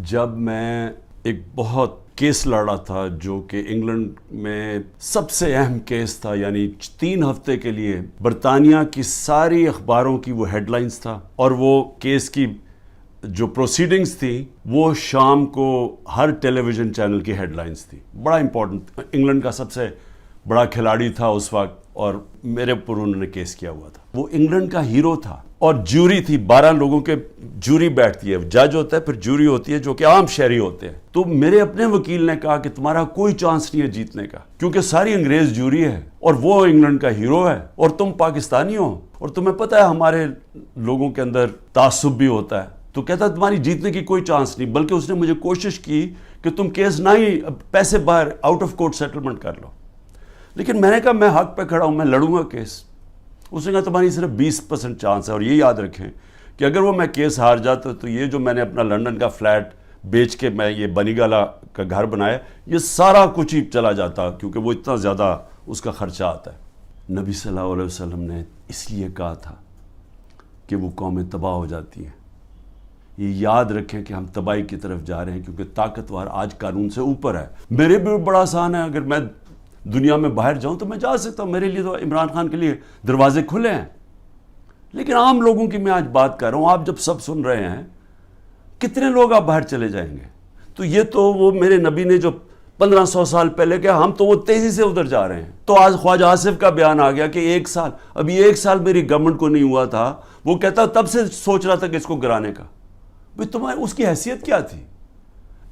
جب میں ایک بہت کیس لڑا تھا جو کہ انگلینڈ میں سب سے اہم کیس تھا، یعنی 3 ہفتے کے لیے برطانیہ کی ساری اخباروں کی وہ ہیڈ لائنز تھا، اور وہ کیس کی جو پروسیڈنگز تھی وہ شام کو ہر ٹیلی ویژن چینل کی ہیڈ لائنز تھی. بڑا امپورٹنٹ، انگلینڈ کا سب سے بڑا کھلاڑی تھا اس وقت، اور میرے اوپر انہوں نے کیس کیا ہوا تھا. وہ انگلینڈ کا ہیرو تھا، اور جوری تھی، 12 لوگوں کے جوری بیٹھتی ہے، جج ہوتا ہے، پھر جوری ہوتی ہے جو کہ عام شہری ہوتے ہیں. تو میرے اپنے وکیل نے کہا کہ تمہارا کوئی چانس نہیں ہے جیتنے کا، کیونکہ ساری انگریز جوری ہے اور وہ انگلینڈ کا ہیرو ہے اور تم پاکستانی ہو، اور تمہیں پتہ ہے ہمارے لوگوں کے اندر تعصب بھی ہوتا ہے. تو کہتا تمہاری جیتنے کی کوئی چانس نہیں، بلکہ اس نے مجھے کوشش کی کہ تم کیس نہ ہی پیسے باہر آؤٹ آف کورٹ سیٹلمنٹ کر لو. لیکن میں نے کہا میں حق پہ کھڑا ہوں، میں لڑوں گا کیس. اس نے کہا تمہاری صرف 20% چانس ہے، اور یہ یاد رکھیں کہ اگر وہ میں کیس ہار جاتا تو یہ جو میں نے اپنا لنڈن کا فلیٹ بیچ کے میں یہ بنی گالا کا گھر بنایا، یہ سارا کچھ ہی چلا جاتا، کیونکہ وہ اتنا زیادہ اس کا خرچہ آتا ہے. نبی صلی اللہ علیہ وسلم نے اس لیے کہا تھا کہ وہ قومیں تباہ ہو جاتی ہیں. یہ یاد رکھیں کہ ہم تباہی کی طرف جا رہے ہیں، کیونکہ طاقتور آج قانون سے اوپر ہے. میرے بھی بڑا آسان ہے، اگر میں دنیا میں باہر جاؤں تو میں جا سکتا ہوں، میرے لیے تو عمران خان کے لیے دروازے کھلے ہیں. لیکن عام لوگوں کی میں آج بات کر رہا ہوں، آپ جب سب سن رہے ہیں، کتنے لوگ آپ باہر چلے جائیں گے؟ تو یہ تو وہ میرے نبی نے جو 1500 سال پہلے کہا، ہم تو وہ تیزی سے ادھر جا رہے ہیں. تو آج خواجہ آصف کا بیان آ گیا کہ 1 سال، ابھی 1 سال میری گورنمنٹ کو نہیں ہوا تھا، وہ کہتا تب سے سوچ رہا تھا کہ اس کو گرانے کا. بھئی تمہاری اس کی حیثیت کیا تھی؟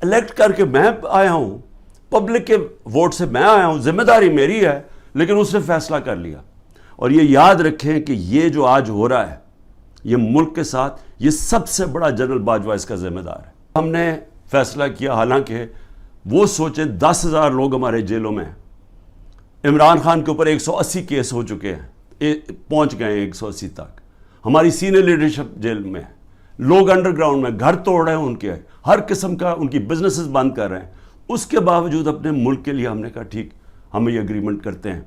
الیکٹ کر کے میں آیا ہوں، پبلک کے ووٹ سے میں آیا ہوں، ذمہ داری میری ہے، لیکن اس نے فیصلہ کر لیا. اور یہ یاد رکھیں کہ یہ جو آج ہو رہا ہے یہ ملک کے ساتھ، یہ سب سے بڑا جنرل باجوہ اس کا ذمہ دار ہے. ہم نے فیصلہ کیا، حالانکہ وہ سوچیں 10,000 لوگ ہمارے جیلوں میں ہیں، عمران خان کے اوپر 180 کیس ہو چکے ہیں، پہنچ گئے ہیں 180 تک. ہماری سینئر لیڈرشپ جیل میں ہے، لوگ انڈر گراؤنڈ میں گھر توڑ رہے ہیں، ان کے ہر قسم کا ان کی بزنسز بند کر رہے ہیں. اس کے باوجود اپنے ملک کے لیے ہم نے کہا ٹھیک، ہم یہ اگریمنٹ کرتے ہیں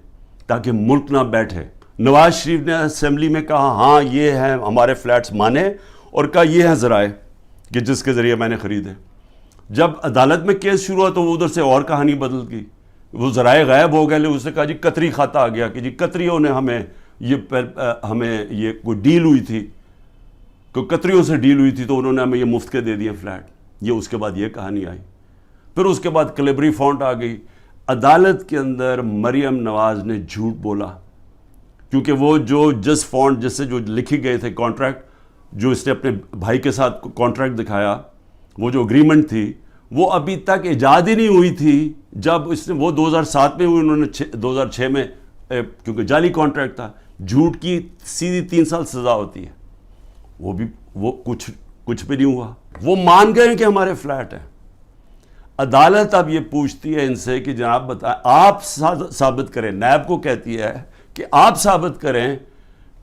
تاکہ ملک نہ بیٹھے. نواز شریف نے اسمبلی میں کہا ہاں یہ ہیں ہمارے فلیٹس مانے، اور کہا یہ ہیں ذرائع کہ جس کے ذریعے میں نے خریدے. جب عدالت میں کیس شروع ہوا تو وہ ادھر سے اور کہانی بدل گئی، وہ ذرائع غائب ہو گئے. اس نے کہا جی قطری کھاتا آ گیا کہ جی قطریوں نے ہمیں یہ کوئی ڈیل ہوئی تھی، کوئی قطریوں سے ڈیل ہوئی تھی تو انہوں نے ہمیں یہ مفت کے دے دیے فلیٹ. یہ اس کے بعد یہ کہانی آئی. پھر اس کے بعد کلیبری فونٹ آ گئی. عدالت کے اندر مریم نواز نے جھوٹ بولا، کیونکہ وہ جو جس فونٹ جس سے جو لکھی گئے تھے کانٹریکٹ، جو اس نے اپنے بھائی کے ساتھ کانٹریکٹ دکھایا، وہ جو اگریمنٹ تھی وہ ابھی تک ایجاد ہی نہیں ہوئی تھی. جب اس نے وہ 2007 میں ہوئی، انہوں نے 2006 میں، کیونکہ جعلی کانٹریکٹ تھا، جھوٹ کی سیدھی 3 سال سزا ہوتی ہے. وہ کچھ بھی نہیں ہوا. وہ مان گئے کہ ہمارے فلیٹ ہیں. عدالت اب یہ پوچھتی ہے ان سے کہ جناب بتائیں، آپ ثابت کریں، نیب کو کہتی ہے کہ آپ ثابت کریں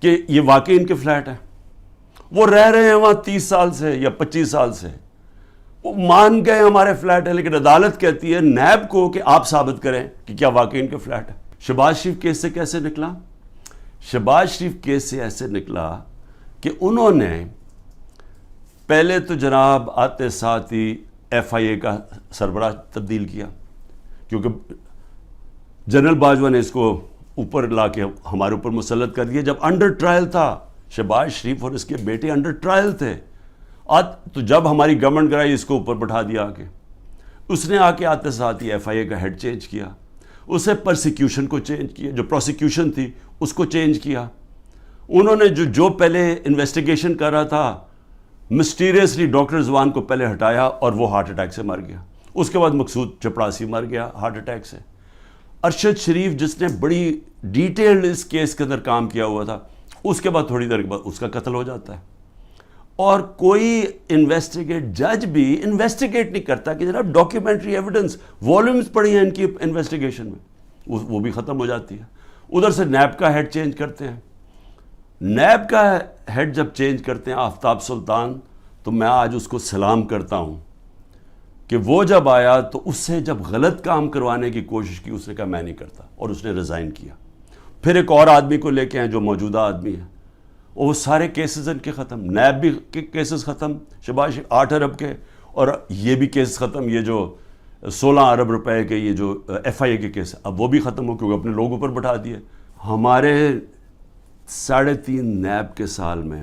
کہ یہ واقعی ان کے فلیٹ ہیں. وہ رہ رہے ہیں وہاں 30 سال سے یا 25 سال سے، وہ مان گئے ہمارے فلیٹ ہے، لیکن عدالت کہتی ہے نیب کو کہ آپ ثابت کریں کہ کیا واقعی ان کے فلیٹ ہے. شہباز شریف کیس سے کیسے نکلا؟ شہباز شریف کیس سے ایسے نکلا کہ انہوں نے پہلے تو جناب آتے ساتھ ہی FIA کا سربراہ تبدیل کیا، کیونکہ جنرل باجوہ نے اس کو اوپر لا کے ہمارے اوپر مسلط کر دیا. جب انڈر ٹرائل تھا، شہباز شریف اور اس کے بیٹے انڈر ٹرائل تھے، تو جب ہماری گورنمنٹ گرائی اس کو اوپر بٹھا دیا آ کے. اس نے آ کے آتے ساتھ ہی FIA کا ہیڈ چینج کیا، اسے پرسیکیوشن کو چینج کیا، جو پروسیکیوشن تھی اس کو چینج کیا. انہوں نے جو پہلے انویسٹیگیشن کر رہا تھا، مسٹیریسلی ڈاکٹر رضوان کو پہلے ہٹایا اور وہ ہارٹ اٹیک سے مر گیا. اس کے بعد مقصود چپڑاسی مر گیا ہارٹ اٹیک سے. ارشد شریف جس نے بڑی ڈیٹیلڈ اس کیس کے اندر کام کیا ہوا تھا، اس کے بعد تھوڑی دیر کے بعد اس کا قتل ہو جاتا ہے. اور کوئی جج بھی انویسٹیگیٹ نہیں کرتا کہ جناب ڈاکیومنٹری ایویڈنس والیومز پڑی ہیں ان کی انویسٹیگیشن میں، وہ بھی ختم ہو جاتی ہے. ادھر سے نیب کا ہیڈ چینج کرتے ہیں. نیب کا ہیڈ جب چینج کرتے ہیں آفتاب سلطان، تو میں آج اس کو سلام کرتا ہوں کہ وہ جب آیا تو اس سے جب غلط کام کروانے کی کوشش کی، اس نے کہا میں نہیں کرتا، اور اس نے ریزائن کیا. پھر ایک اور آدمی کو لے کے آئے جو موجودہ آدمی ہے، اور وہ سارے کیسز ان کے ختم، نیب بھی کیسز ختم، شہباز 8 ارب کے، اور یہ بھی کیس ختم، یہ جو 16 ارب روپے کے یہ جو ایف آئی اے کے کیس اب وہ بھی ختم ہو کیونکہ اپنے لوگوں پر بٹھا دیے. ہمارے 3.5 نیب کے سال میں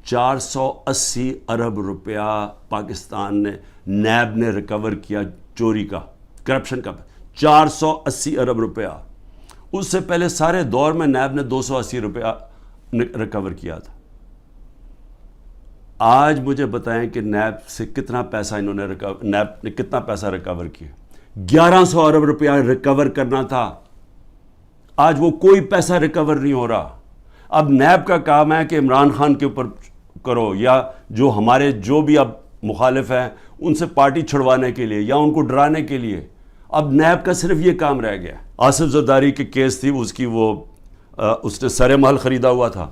480 ارب روپیہ پاکستان نے نیب نے ریکور کیا چوری کا، کرپشن کا. 480 ارب روپیہ. اس سے پہلے سارے دور میں نیب نے 280 روپیہ ریکور کیا تھا. آج مجھے بتائیں کہ نیب سے کتنا پیسہ انہوں نے نیب نے کتنا پیسہ ریکور کیا. 1100 ارب روپیہ ریکور کرنا تھا، آج وہ کوئی پیسہ ریکور نہیں ہو رہا. اب نیب کا کام ہے کہ عمران خان کے اوپر کرو، یا جو ہمارے جو بھی اب مخالف ہیں ان سے پارٹی چھڑوانے کے لیے یا ان کو ڈرانے کے لیے. اب نیب کا صرف یہ کام رہ گیا. آصف زرداری کی کیس تھی، اس کی وہ اس نے سر محل خریدا ہوا تھا،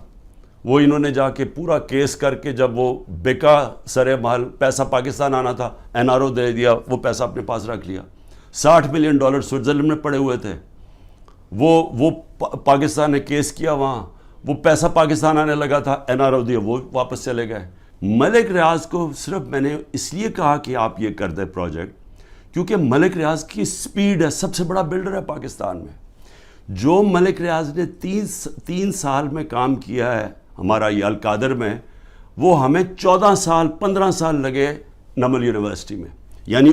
وہ انہوں نے جا کے پورا کیس کر کے جب وہ بکا سر محل، پیسہ پاکستان آنا تھا، این آر او دے دیا، وہ پیسہ اپنے پاس رکھ لیا. $60 ملین سوئٹزرلینڈ میں پڑے ہوئے تھے، وہ پاکستان نے کیس کیا وہاں، وہ پیسہ پاکستان آنے لگا تھا، این آر او دیا، وہ واپس چلے گئے. ملک ریاض کو صرف میں نے اس لیے کہا کہ آپ یہ کر دیں پروجیکٹ کیونکہ ملک ریاض کی سپیڈ ہے، سب سے بڑا بلڈر ہے پاکستان میں. جو ملک ریاض نے 3 سال میں کام کیا ہے ہمارا یہ القادر میں، وہ ہمیں 14 سال 15 سال لگے نمل یونیورسٹی میں. یعنی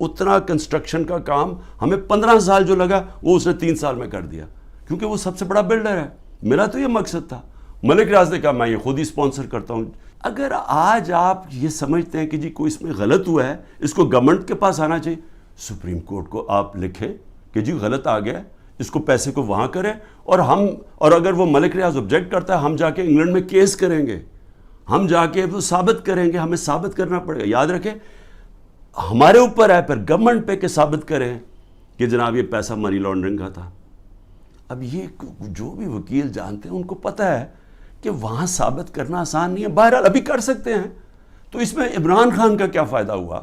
اتنا کنسٹرکشن کا کام ہمیں 15 سال جو لگا وہ اس نے 3 سال میں کر دیا کیونکہ وہ سب سے بڑا بلڈر ہے. میرا تو یہ مقصد تھا. ملک ریاض نے کہا میں یہ خود ہی اسپانسر کرتا ہوں. اگر آج آپ یہ سمجھتے ہیں کہ جی کوئی اس میں غلط ہوا ہے، اس کو گورنمنٹ کے پاس آنا چاہیے، سپریم کورٹ کو آپ لکھیں کہ جی غلط آ گیا، اس کو پیسے کو وہاں کریں، اور اگر وہ ملک ریاض آبجیکٹ کرتا ہے ہم جا کے انگلینڈ میں کیس کریں گے، ہم جا کے وہ ثابت کریں گے، ہمیں ثابت کرنا پڑے گا. یاد رکھیں ہمارے اوپر ہے پھر گورنمنٹ پہ کہ ثابت کریں کہ جناب یہ پیسہ منی لانڈرنگ کا تھا. اب یہ جو بھی وکیل جانتے ہیں ان کو پتہ ہے کہ وہاں ثابت کرنا آسان نہیں ہے. بہرحال ابھی کر سکتے ہیں. تو اس میں عمران خان کا کیا فائدہ ہوا؟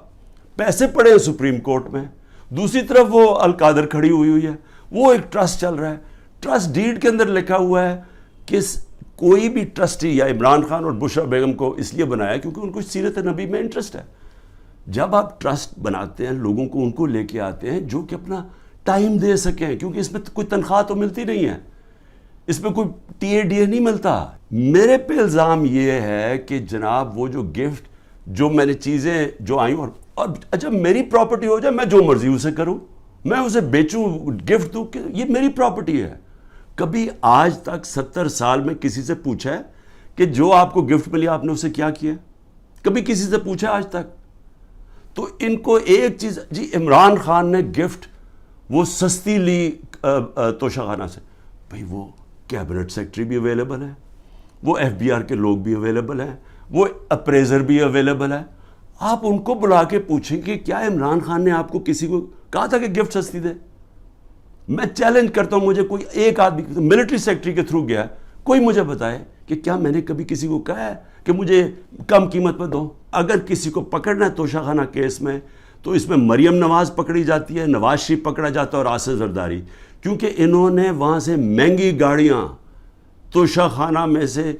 پیسے پڑے ہیں سپریم کورٹ میں، دوسری طرف وہ القادر کھڑی ہوئی ہے، وہ ایک ٹرسٹ چل رہا ہے. ٹرسٹ ڈیڈ کے اندر لکھا ہوا ہے کہ کوئی بھی ٹرسٹی یا عمران خان اور بشرا بیگم کو اس لیے بنایا کیونکہ ان کو سیرت نبی میں انٹرسٹ ہے. جب آپ ٹرسٹ بناتے ہیں لوگوں کو ان کو لے کے آتے ہیں جو کہ اپنا ٹائم دے سکیں، کیونکہ اس میں کوئی تنخواہ تو ملتی نہیں ہے، اس میں کوئی ٹی اے ڈی اے نہیں ملتا. میرے پہ الزام یہ ہے کہ جناب وہ جو گفٹ جو میں نے چیزیں جو آئیں اور اچھا میری پراپرٹی ہو جائے میں جو مرضی اسے کروں، میں اسے بیچوں گفٹ دوں کہ یہ میری پراپرٹی ہے. کبھی آج تک 70 سال میں کسی سے پوچھا ہے کہ جو آپ کو گفٹ ملی آپ نے اسے کیا کیا؟ کبھی کسی سے پوچھا آج تک؟ تو ان کو ایک چیز، جی عمران خان نے گفٹ وہ سستی لی توشہ خانہ سے، بھئی وہ کیبنٹ سیکٹری بھی اویلیبل ہے، وہ ایف بی آر کے لوگ بھی اویلیبل ہیں، وہ اپریزر بھی اویلیبل ہے. آپ ان کو بلا کے پوچھیں کہ کیا عمران خان نے آپ کو کسی کو کہا تھا کہ گفٹ سستی دے؟ میں چیلنج کرتا ہوں، مجھے کوئی ایک آدمی ملٹری سیکٹری کے تھرو گیا ہے، کوئی مجھے بتائے کہ کیا میں نے کبھی کسی کو کہا ہے کہ مجھے کم قیمت پہ دو. اگر کسی کو پکڑنا ہے توشہ خانہ کیس میں تو اس میں مریم نواز پکڑی جاتی ہے، نواز شریف پکڑا جاتا ہے اور آصف زرداری، کیونکہ انہوں نے وہاں سے مہنگی گاڑیاں توشہ خانہ میں سے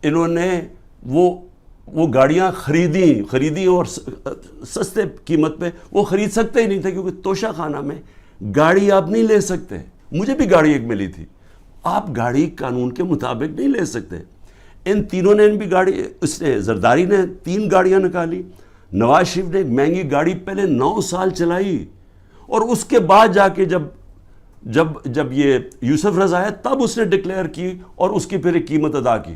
انہوں نے وہ گاڑیاں خریدی اور سستے قیمت پہ وہ خرید سکتے ہی نہیں تھے کیونکہ توشہ خانہ میں گاڑی آپ نہیں لے سکتے. مجھے بھی گاڑی ایک ملی تھی، آپ گاڑی قانون کے مطابق نہیں لے سکتے. ان تینوں نے بھی گاڑی، اس نے زرداری نے 3 گاڑیاں نکالی، نواز شریف نے ایک مہنگی گاڑی پہلے 9 سال چلائی اور اس کے بعد جا کے جب یہ یوسف رضا ہے تب اس نے ڈکلیئر کی اور اس کی پھر ایک قیمت ادا کی.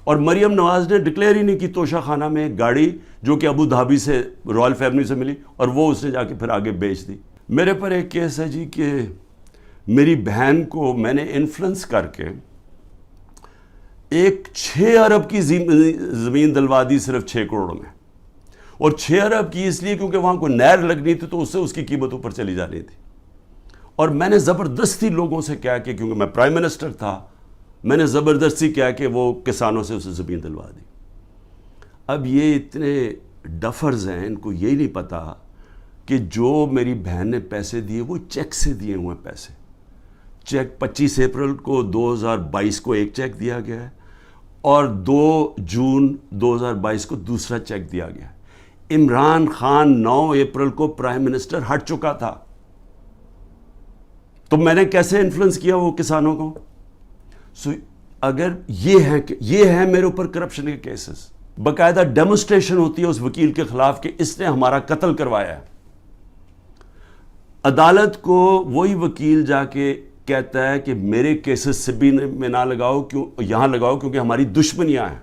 اور مریم نواز نے ڈکلیئر ہی نہیں کی توشہ خانہ میں ایک گاڑی جو کہ ابو دھابی سے رائل فیملی سے ملی اور وہ اس نے جا کے پھر آگے بیچ دی. میرے پر ایک کیس ہے جی کہ میری بہن کو میں نے انفلوئنس کر کے ایک 6 ارب کی زمین دلوا دی صرف 6 کروڑ میں، اور 6 ارب کی اس لیے کیونکہ وہاں کوئی نہر لگنی تھی تو اس سے اس کی قیمت اوپر چلی جانی تھی. اور میں نے زبردستی لوگوں سے کہا کہ کیونکہ میں پرائم منسٹر تھا میں نے زبردستی کہا کہ وہ کسانوں سے اسے زمین دلوا دی. اب یہ اتنے ڈفرز ہیں، ان کو یہی نہیں پتا کہ جو میری بہن نے پیسے دیے وہ چیک سے دیے ہوئے پیسے. چیک 25 اپریل کو 2022 کو ایک چیک دیا گیا ہے اور 2 جون 2022 کو دوسرا چیک دیا گیا ہے. عمران خان 9 اپریل کو پرائم منسٹر ہٹ چکا تھا، تو میں نے کیسے انفلوئنس کیا وہ کسانوں کو؟ اگر یہ ہے میرے اوپر کرپشن کے کیسز، باقاعدہ ڈیمونسٹریشن ہوتی ہے اس وکیل کے خلاف کہ اس نے ہمارا قتل کروایا ہے، عدالت کو وہی وکیل جا کے کہتا ہے کہ میرے کیسز سے بھی میں نہ لگاؤ، یہاں لگاؤ کیونکہ ہماری دشمنیاں ہیں،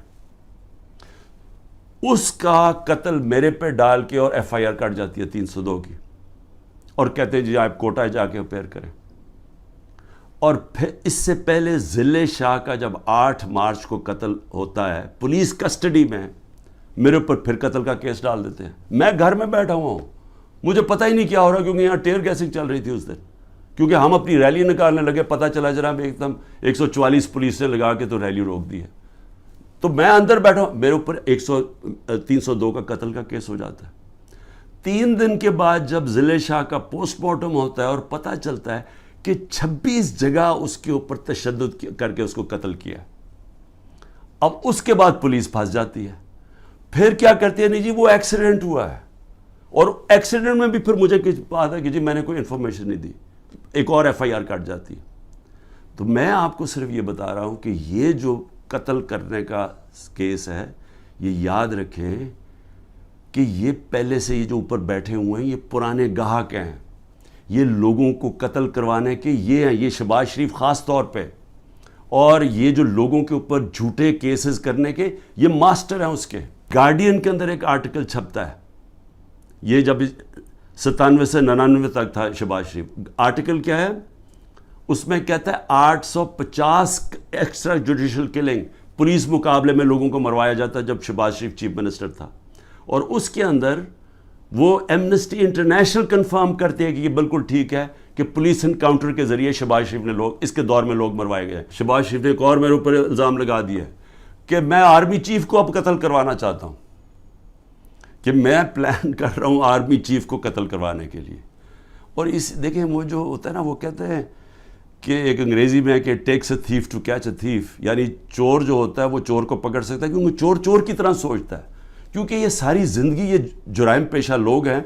اس کا قتل میرے پہ ڈال کے اور ایف آئی آر کٹ جاتی ہے 302 کی، اور کہتے ہیں جی آپ کوٹا جا کے اپیئر کریں۔ اور پھر اس سے پہلے ضلع شاہ کا جب 8 مارچ کو قتل ہوتا ہے پولیس کسٹڈی میں، میرے اوپر پھر قتل کا کیس ڈال دیتے ہیں، میں گھر میں بیٹھا ہوا ہوں، مجھے پتہ ہی نہیں کیا ہو رہا، کیونکہ یہاں ٹیئر گیسنگ چل رہی تھی اس دن، کیونکہ ہم اپنی ریلی نکالنے لگے، پتہ چلا جناب ایک دم 144 پولیس نے لگا کے تو ریلی روک دی ہے، تو میں اندر بیٹھا ہوں، میرے اوپر 302 کا قتل کا کیس ہو جاتا ہے۔ 3 دن کے بعد جب ضلع شاہ کا پوسٹ مارٹم ہوتا ہے اور پتہ چلتا ہے کہ 26 جگہ اس کے اوپر تشدد کر کے اس کو قتل کیا، اب اس کے بعد پولیس پھنس جاتی ہے، پھر کیا کرتی ہے؟ نہیں جی وہ ایکسیڈنٹ ہوا ہے، اور ایکسیڈنٹ میں بھی پھر مجھے بات ہے کہ جی میں نے کوئی انفارمیشن نہیں دی، ایک اور ایف آئی آر کٹ جاتی ہے۔ تو میں آپ کو صرف یہ بتا رہا ہوں کہ یہ جو قتل کرنے کا کیس ہے، یہ یاد رکھیں کہ یہ پہلے سے یہ جو اوپر بیٹھے ہوئے ہیں یہ پرانے گاہک ہیں، یہ لوگوں کو قتل کروانے کے یہ ہیں، یہ شہباز شریف خاص طور پہ، اور یہ جو لوگوں کے اوپر جھوٹے کیسز کرنے کے یہ ماسٹر ہیں اس کے۔ گارڈین کے اندر ایک آرٹیکل چھپتا ہے، یہ جب 97 سے 99 تک تھا شہباز شریف، آرٹیکل کیا ہے اس میں؟ کہتا ہے 850 ایکسٹرا جوڈیشل کلنگ پولیس مقابلے میں لوگوں کو مروایا جاتا جب شہباز شریف چیف منسٹر تھا، اور اس کے اندر وہ ایمنسٹی انٹرنیشنل کنفرم کرتے ہیں کہ یہ بالکل ٹھیک ہے کہ پولیس انکاؤنٹر کے ذریعے شہباز شریف نے اس کے دور میں لوگ مروائے گئے۔ شہباز شریف نے ایک اور میرے اوپر الزام لگا دیا ہے کہ میں آرمی چیف کو اب قتل کروانا چاہتا ہوں، کہ میں پلان کر رہا ہوں آرمی چیف کو قتل کروانے کے لیے۔ اور دیکھیں وہ جو ہوتا ہے نا، وہ کہتے ہیں کہ ایک انگریزی میں ہے کہ takes a thief to catch a thief, یعنی چور جو ہوتا ہے وہ چور کو پکڑ سکتا ہے کیونکہ چور چور کی طرح سوچتا ہے، کیونکہ یہ ساری زندگی یہ جرائم پیشہ لوگ ہیں،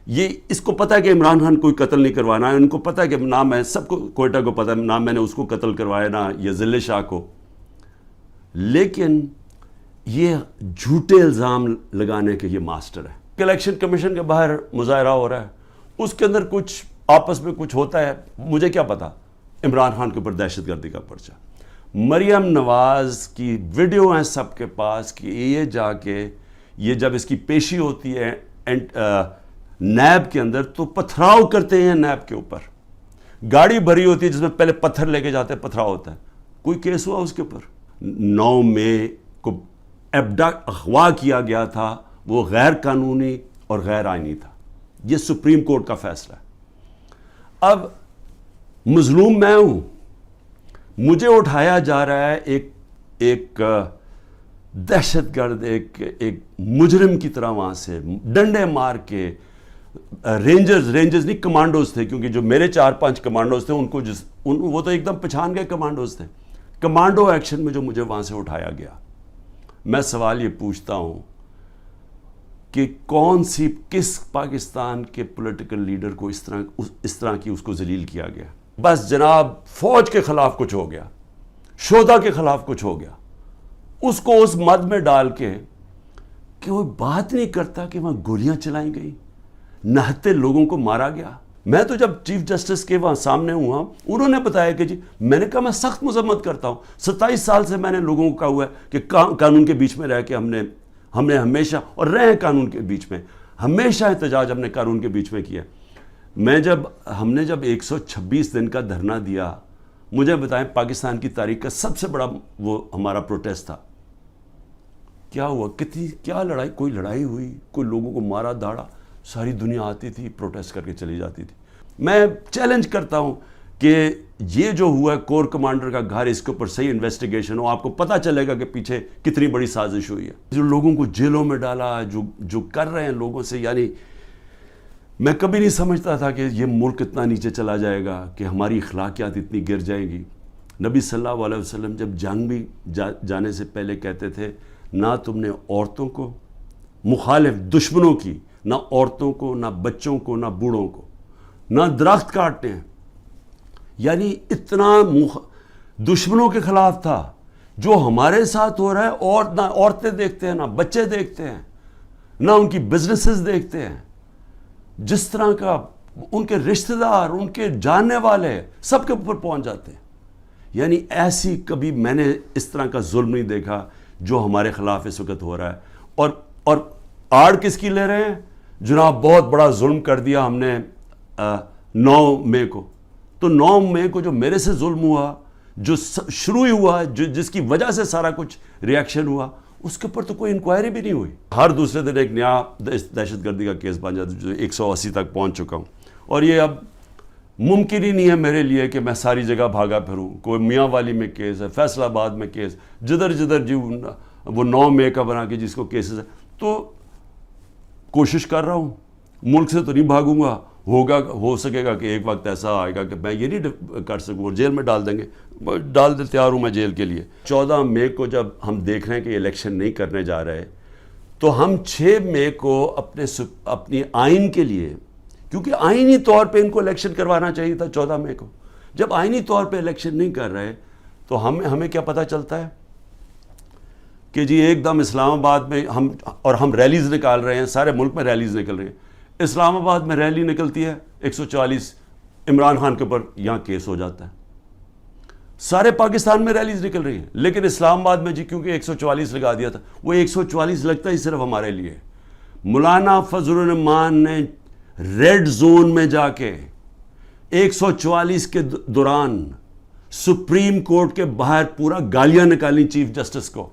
یہ اس کو پتہ ہے کہ عمران خان کوئی قتل نہیں کروانا ہے، ان کو پتہ ہے کہ نہ میں سب کو کوئٹہ کو پتہ ہے نہ میں نے اس کو قتل کروایا نہ یہ ضلع شاہ کو، لیکن یہ جھوٹے الزام لگانے کے یہ ماسٹر ہے۔ الیکشن کمیشن کے باہر مظاہرہ ہو رہا ہے، اس کے اندر کچھ آپس میں کچھ ہوتا ہے، مجھے کیا پتا، عمران خان کے اوپر دہشت گردی کا پرچہ، مریم نواز کی ویڈیو ہیں سب کے پاس کہ یہ جا کے یہ جب اس کی پیشی ہوتی ہے نیب کے اندر تو پتھراؤ کرتے ہیں، نیب کے اوپر گاڑی بھری ہوتی ہے جس میں پہلے پتھر لے کے جاتے ہیں، پتھراؤ ہوتا ہے، کوئی کیس ہوا اس کے اوپر؟ 9 مئی کو اغوا کیا گیا تھا، وہ غیر قانونی اور غیر آئینی تھا، یہ سپریم کورٹ کا فیصلہ ہے۔ اب مظلوم میں ہوں، مجھے اٹھایا جا رہا ہے ایک دہشت گرد، ایک مجرم کی طرح، وہاں سے ڈنڈے مار کے، رینجرز نہیں کمانڈوز تھے، کیونکہ جو میرے 4-5 کمانڈوز تھے ان کو وہ تو ایک دم پہچان گئے کمانڈوز تھے، کمانڈو ایکشن میں جو مجھے وہاں سے اٹھایا گیا۔ میں سوال یہ پوچھتا ہوں کہ کس پاکستان کے پولیٹیکل لیڈر کو اس طرح کی اس کو ذلیل کیا گیا؟ بس جناب فوج کے خلاف کچھ ہو گیا، شہدا کے خلاف کچھ ہو گیا، اس کو اس مد میں ڈال کے کہ وہ بات نہیں کرتا کہ وہاں گولیاں چلائیں گئی، نہتے لوگوں کو مارا گیا۔ میں تو جب چیف جسٹس کے وہاں سامنے ہوا، انہوں نے بتایا کہ جی، میں نے کہا میں سخت مذمت کرتا ہوں، 27 سال سے میں نے لوگوں کو کہا ہوا ہے کہ قانون کے بیچ میں رہ کے ہم نے ہمیشہ، اور رہے قانون کے بیچ میں، ہمیشہ احتجاج ہم نے قانون کے بیچ میں کیا۔ ہم نے جب 126 دن کا دھرنا دیا، مجھے بتائیں پاکستان کی تاریخ کا سب سے بڑا وہ ہمارا پروٹیسٹ تھا، کیا ہوا؟ کیا لڑائی؟ کوئی لڑائی ہوئی؟ کوئی لوگوں کو مارا داڑا؟ ساری دنیا آتی تھی، پروٹیسٹ کر کے چلی جاتی تھی۔ میں چیلنج کرتا ہوں کہ یہ جو ہوا ہے کور کمانڈر کا گھر، اس کے اوپر صحیح انویسٹیگیشن ہو، آپ کو پتہ چلے گا کہ پیچھے کتنی بڑی سازش ہوئی ہے، جو لوگوں کو جیلوں میں ڈالا، جو کر رہے ہیں لوگوں سے، یعنی میں کبھی نہیں سمجھتا تھا کہ یہ ملک اتنا نیچے چلا جائے گا، کہ ہماری اخلاقیات اتنی گر جائیں گی۔ نبی صلی اللہ علیہ وسلم جب جنگ بھی جانے سے پہلے کہتے تھے، نہ تم نے عورتوں کو مخالف دشمنوں کی، نہ عورتوں کو، نہ بچوں کو، نہ بوڑھوں کو، نہ درخت کاٹتے ہیں. یعنی اتنا دشمنوں کے خلاف تھا. جو ہمارے ساتھ ہو رہا ہے، اور نہ عورتیں دیکھتے ہیں، نہ بچے دیکھتے ہیں، نہ ان کی بزنسز دیکھتے ہیں. جس طرح کا ان کے رشتہ دار، ان کے جاننے والے سب کے اوپر پہنچ جاتے ہیں. یعنی ایسی کبھی میں نے اس طرح کا ظلم نہیں دیکھا جو ہمارے خلاف اس وقت ہو رہا ہے. اور آڑ کس کی لے رہے ہیں؟ جناب بہت بڑا ظلم کر دیا ہم نے 9 مئی کو. تو 9 مئی کو جو میرے سے ظلم ہوا، جو شروع ہی ہوا، جس کی وجہ سے سارا کچھ ریاکشن ہوا، اس کے اوپر تو کوئی انکوائری بھی نہیں ہوئی. ہر دوسرے دن ایک نیا دہشت گردی کا کیس بن جاتا ہے، جو 180 تک پہنچ چکا ہوں. اور یہ اب ممکن ہی نہیں ہے میرے لیے کہ میں ساری جگہ بھاگا پھروں. کوئی میاں والی میں کیس ہے، فیصل آباد میں کیس، جدھر جی وہ 9 مئی کا بنا کے جس کو کیسز ہے. تو کوشش کر رہا ہوں، ملک سے تو نہیں بھاگوں گا. ہو سکے گا کہ ایک وقت ایسا آئے گا کہ میں یہ نہیں کر سکوں، جیل میں ڈال دیں گے. ڈال دے، تیار ہوں میں جیل کے لیے. 14 مئی کو جب ہم دیکھ رہے ہیں کہ الیکشن نہیں کرنے جا رہے، تو ہم 6 مئی کو اپنی آئین کے لیے، کیونکہ آئینی طور پہ ان کو الیکشن کروانا چاہیے تھا 14 مئی کو. جب آئینی طور پہ الیکشن نہیں کر رہے تو ہمیں کیا پتہ چلتا ہے کہ جی ایک دم اسلام آباد میں ہم ریلیز نکال رہے ہیں. سارے ملک میں ریلیز نکل رہی ہیں. اسلام آباد میں ریلی نکلتی ہے 144 عمران خان کے اوپر، یہاں کیس ہو جاتا ہے. سارے پاکستان میں ریلیز نکل رہی ہیں، لیکن اسلام آباد میں جی کیونکہ 144 لگا دیا تھا. وہ 144 لگتا ہی صرف ہمارے لیے. مولانا فضل الرحمان نے ریڈ زون میں جا کے 144 کے دوران سپریم کورٹ کے باہر پورا گالیاں نکالی چیف جسٹس کو،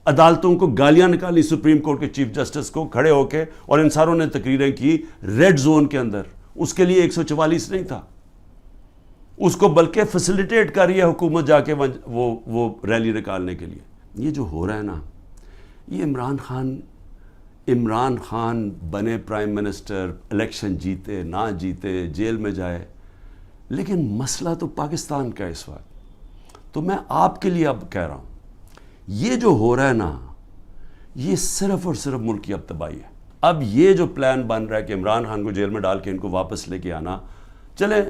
عدالتوں کو گالیاں نکالی سپریم کورٹ کے چیف جسٹس کو کھڑے ہو کے. اور ان ساروں نے تقریریں کی ریڈ زون کے اندر. اس کے لیے 144 نہیں تھا، اس کو بلکہ فیسیلیٹیٹ کر رہی ہے حکومت جا کے وہ ریلی نکالنے کے لیے. یہ جو ہو رہا ہے نا، یہ عمران خان بنے پرائم منسٹر، الیکشن جیتے نہ جیتے، جیل میں جائے، لیکن مسئلہ تو پاکستان کا اس وقت. تو میں آپ کے لیے اب کہہ رہا ہوں، یہ جو ہو رہا ہے نا، یہ صرف اور صرف ملک کی اب تباہی ہے. اب یہ جو پلان بن رہا ہے کہ عمران خان کو جیل میں ڈال کے ان کو واپس لے کے آنا، چلیں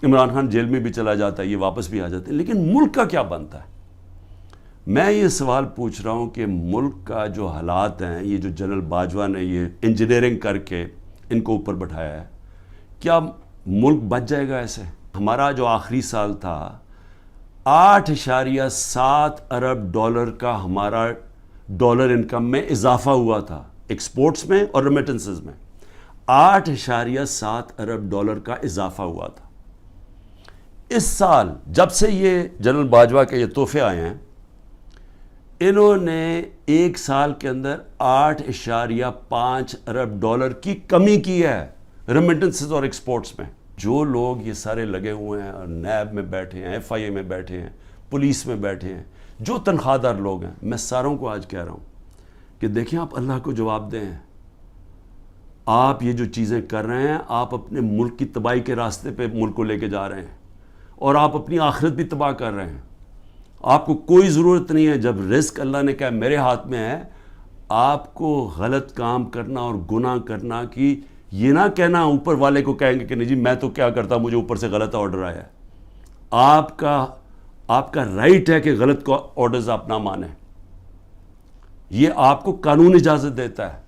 عمران خان جیل میں بھی چلا جاتا ہے، یہ واپس بھی آ جاتے ہیں، لیکن ملک کا کیا بنتا ہے؟ میں یہ سوال پوچھ رہا ہوں کہ ملک کا جو حالات ہیں، یہ جو جنرل باجوہ نے یہ انجینئرنگ کر کے ان کو اوپر بٹھایا ہے، کیا ملک بچ جائے گا ایسے؟ ہمارا جو آخری سال تھا، 8.7 ارب ڈالر کا ہمارا ڈالر انکم میں اضافہ ہوا تھا، ایکسپورٹس میں اور ریمیٹنسز میں 8.7 ارب ڈالر کا اضافہ ہوا تھا. اس سال جب سے یہ جنرل باجوہ کے یہ تحفے آئے ہیں، انہوں نے ایک سال کے اندر 8.5 ارب ڈالر کی کمی کی ہے ریمیٹنسز اور ایکسپورٹس میں. جو لوگ یہ سارے لگے ہوئے ہیں، نیب میں بیٹھے ہیں، ایف آئی اے میں بیٹھے ہیں، پولیس میں بیٹھے ہیں، جو تنخواہ دار لوگ ہیں، میں ساروں کو آج کہہ رہا ہوں کہ دیکھیں آپ اللہ کو جواب دیں. آپ یہ جو چیزیں کر رہے ہیں، آپ اپنے ملک کی تباہی کے راستے پہ ملک کو لے کے جا رہے ہیں، اور آپ اپنی آخرت بھی تباہ کر رہے ہیں. آپ کو کوئی ضرورت نہیں ہے، جب رزق اللہ نے کہا میرے ہاتھ میں ہے، آپ کو غلط کام کرنا اور گناہ کرنا کی یہ نہ کہنا اوپر والے کو کہیں گے کہ نہیں جی میں تو کیا کرتا، مجھے اوپر سے غلط آرڈر آیا ہے. آپ کا رائٹ ہے کہ غلط آرڈرز آپ نہ مانیں. یہ آپ کو قانون اجازت دیتا ہے.